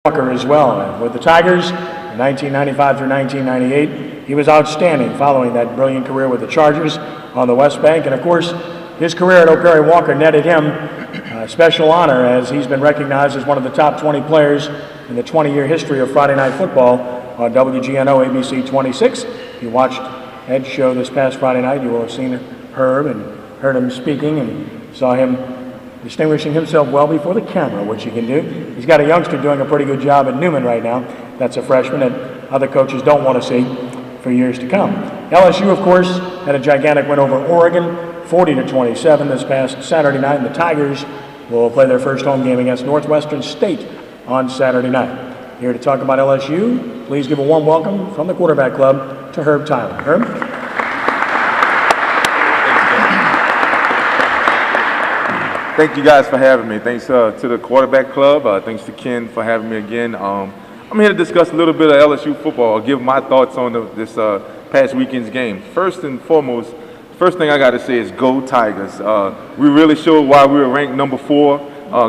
Walker as well. With the Tigers, 1995 through 1998, he was outstanding following that brilliant career with the Chargers on the West Bank. And of course, his career at O'Perry Walker netted him special honor as he's been recognized as one of the top 20 players in the 20-year history of Friday Night Football on WGNO ABC 26. If you watched Ed's show this past Friday night, you will have seen Herb and heard him speaking and saw him distinguishing himself well before the camera, which he can do. He's got a youngster doing a pretty good job at Newman right now. That's a freshman that other coaches don't want to see for years to come. LSU, of course, had a gigantic win over Oregon, 40-27 this past Saturday night, and the Tigers will play their first home game against Northwestern State on Saturday night. Here to talk about LSU, please give a warm welcome from the Quarterback Club to Herb Tyler. Herb? Thank you guys for having me. Thanks to the Quarterback Club. Thanks to Ken for having me again. I'm here to discuss a little bit of LSU football. I'll give my thoughts on this past weekend's game. First and foremost, first thing I got to say is go Tigers. We really showed why we were ranked number 4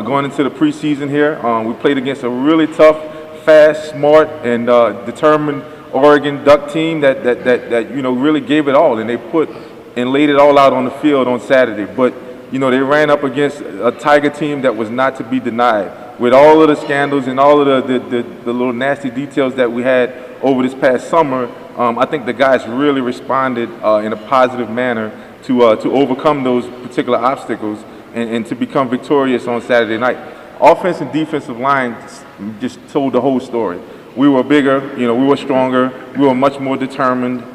going into the preseason here. We played against a really tough, fast, smart, and determined Oregon Duck team that really gave it all, and they put and laid it all out on the field on Saturday. But they ran up against a Tiger team that was not to be denied. With all of the scandals and all of the little nasty details that we had over this past summer, I think the guys really responded in a positive manner to overcome those particular obstacles and to become victorious on Saturday night. Offense and defensive line just told the whole story. We were bigger, we were stronger, we were much more determined.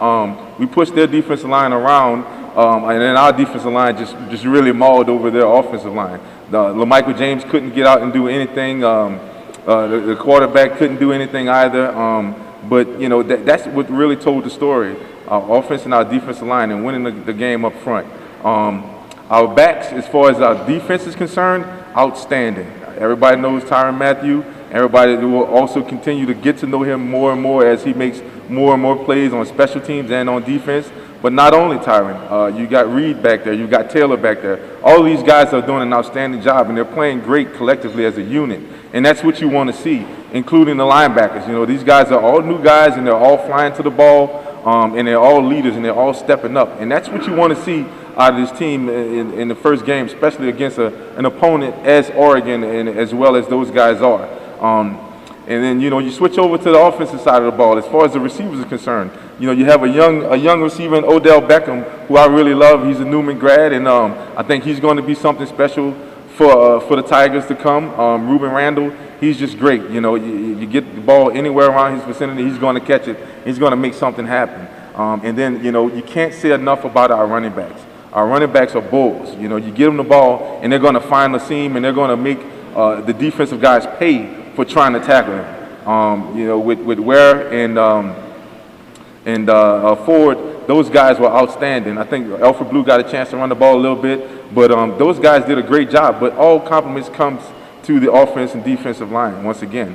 We pushed their defensive line around. And then our defensive line just really mauled over their offensive line. LaMichael James couldn't get out and do anything. The quarterback couldn't do anything either. But that's what really told the story. Our offense and our defensive line and winning the game up front. Our backs, as far as our defense is concerned, outstanding. Everybody knows Tyrann Mathieu. Everybody will also continue to get to know him more and more as he makes more and more plays on special teams and on defense. But not only Tyrann, you got Reed back there, you got Taylor back there. All these guys are doing an outstanding job, and they're playing great collectively as a unit. And that's what you want to see, including the linebackers. These guys are all new guys, and they're all flying to the ball, and they're all leaders, and they're all stepping up. And that's what you want to see out of this team in the first game, especially against an opponent as Oregon and as well as those guys are. And then, you switch over to the offensive side of the ball. As far as the receivers are concerned, you have a young receiver in Odell Beckham, who I really love. He's a Newman grad, and I think he's going to be something special for the Tigers to come. Ruben Randall, he's just great. You get the ball anywhere around his vicinity, he's going to catch it. He's going to make something happen. And then, you can't say enough about our running backs. Our running backs are bulls. You give them the ball, and they're going to find the seam, and they're going to make the defensive guys pay for trying to tackle him. With Ware and Ford, those guys were outstanding. I think Alfred Blue got a chance to run the ball a little bit, but those guys did a great job. But all compliments comes to the offense and defensive line once again.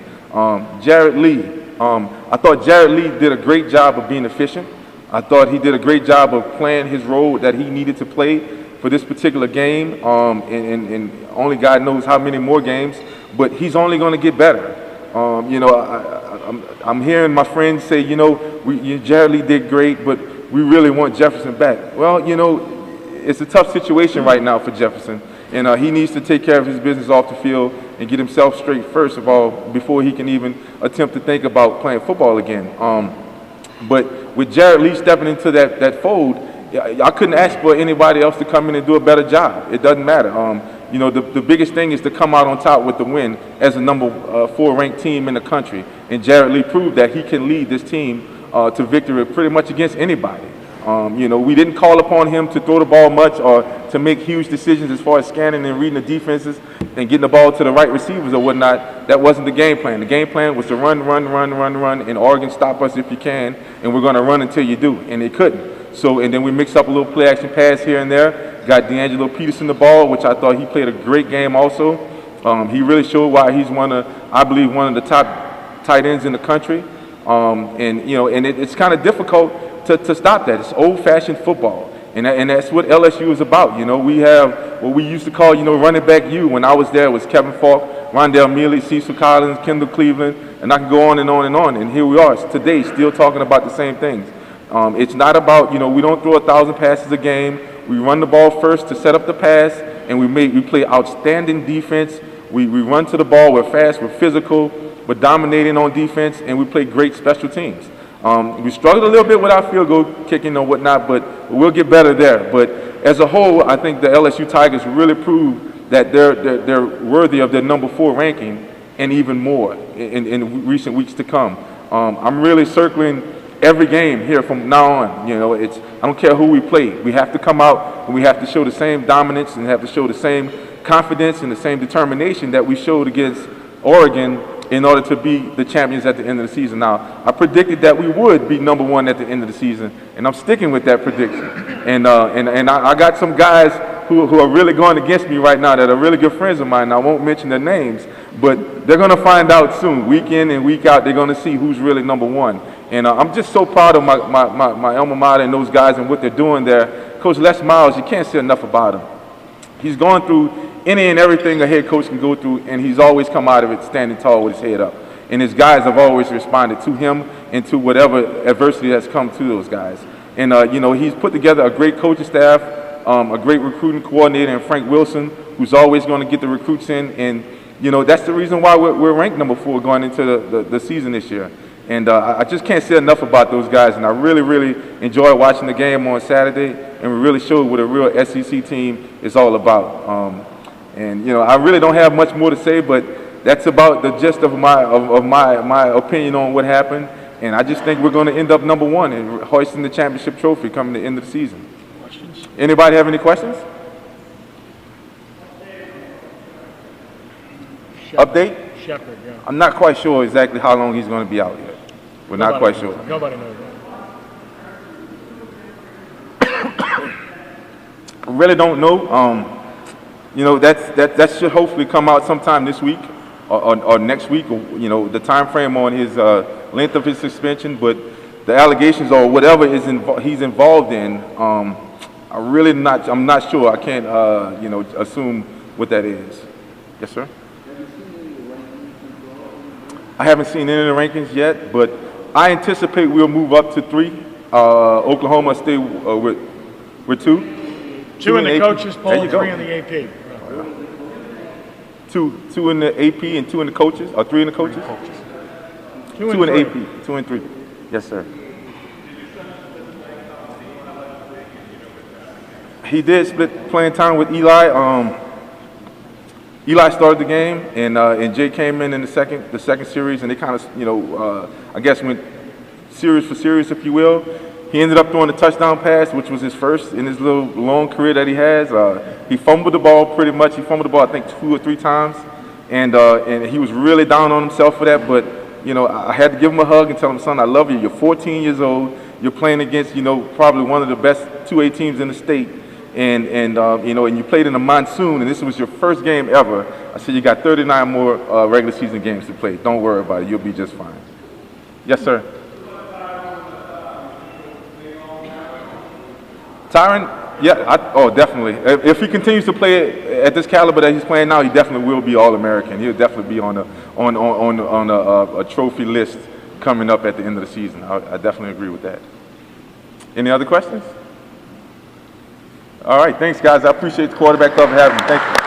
Jared Lee, I thought Jared Lee did a great job of being efficient. I thought he did a great job of playing his role that he needed to play for this particular game, and only God knows how many more games, but he's only going to get better. I'm hearing my friends say, Jared Lee did great, but we really want Jefferson back. Well, it's a tough situation right now for Jefferson, and he needs to take care of his business off the field and get himself straight first of all before he can even attempt to think about playing football again. But with Jared Lee stepping into that fold, I couldn't ask for anybody else to come in and do a better job. It doesn't matter. The biggest thing is to come out on top with the win as a number 4 ranked team in the country. And Jared Lee proved that he can lead this team to victory pretty much against anybody. We didn't call upon him to throw the ball much or to make huge decisions as far as scanning and reading the defenses and getting the ball to the right receivers or whatnot. That wasn't the game plan. The game plan was to run, and Oregon, stop us if you can, and we're going to run until you do. And they couldn't. And then we mixed up a little play action pass here and there. Got D'Angelo Peterson the ball, which I thought he played a great game also. He really showed why he's I believe one of the top tight ends in the country. It's kind of difficult to stop that. It's old-fashioned football. And that's what LSU is about. We have what we used to call, running back U. When I was there, it was Kevin Falk, Rondell Mealy, Cecil Collins, Kendall Cleveland, and I can go on and on and on. And here we are today still talking about the same things. It's not about, we don't throw 1,000 passes a game. We run the ball first to set up the pass, and we play outstanding defense. We run to the ball, we're fast, we're physical, we're dominating on defense, and we play great special teams. We struggled a little bit with our field goal kicking or whatnot, but we'll get better there. But as a whole, I think the LSU Tigers really proved that they're worthy of their number 4 ranking and even more in recent weeks to come. I'm really circling every game here from now on. I don't care who we play. We have to come out and we have to show the same dominance and have to show the same confidence and the same determination that we showed against Oregon in order to be the champions at the end of the season. Now, I predicted that we would be number 1 at the end of the season, and I'm sticking with that prediction. And I got some guys who are really going against me right now that are really good friends of mine. And I won't mention their names, but they're going to find out soon. Week in and week out, they're going to see who's really number 1. And I'm just so proud of my alma mater and those guys and what they're doing there. Coach Les Miles, you can't say enough about him. He's gone through any and everything a head coach can go through, and he's always come out of it standing tall with his head up. And his guys have always responded to him and to whatever adversity that's come to those guys. And, he's put together a great coaching staff, a great recruiting coordinator in Frank Wilson, who's always going to get the recruits in. And, that's the reason why we're ranked number 4 going into the season this year. And I just can't say enough about those guys. And I really, really enjoy watching the game on Saturday. And we really showed what a real SEC team is all about. I really don't have much more to say, but that's about the gist of my opinion on what happened. And I just think we're going to end up number 1 and hoisting the championship trophy coming the end of the season. Questions? Anybody have any questions? Update? Shepard, yeah. I'm not quite sure exactly how long he's going to be out yet. We're not quite sure. Nobody knows that. I really don't know. That should hopefully come out sometime this week or next week. The time frame on his length of his suspension, but the allegations or whatever he's involved in, I'm not sure. I can't assume what that is. Yes, sir. I haven't seen any of the rankings yet, but I anticipate we'll move up to 3. Oklahoma stay with 2. 2 in the coaches poll and 3 go. in the AP. Two in the AP and 2 in the coaches, or 3 in the coaches? 2 in the AP, 2 and 3. Yes, sir. He did split playing time with Eli. Eli started the game, and Jay came in the second series, and they kind of, I guess went series for series, if you will. He ended up throwing a touchdown pass, which was his first in his little long career that he has. He fumbled the ball pretty much. He fumbled the ball, I think, 2 or 3 times, and he was really down on himself for that. But I had to give him a hug and tell him, son, I love you. You're 14 years old. You're playing against, probably one of the best 2A teams in the state. And you played in a monsoon, and this was your first game ever. I said, you got 39 more regular season games to play. Don't worry about it. You'll be just fine. Yes, sir. Tyron, yeah, definitely. If he continues to play at this caliber that he's playing now, he definitely will be All-American. He'll definitely be on a trophy list coming up at the end of the season. I definitely agree with that. Any other questions? All right, thanks, guys. I appreciate the Quarterback Club for having me. Thank you.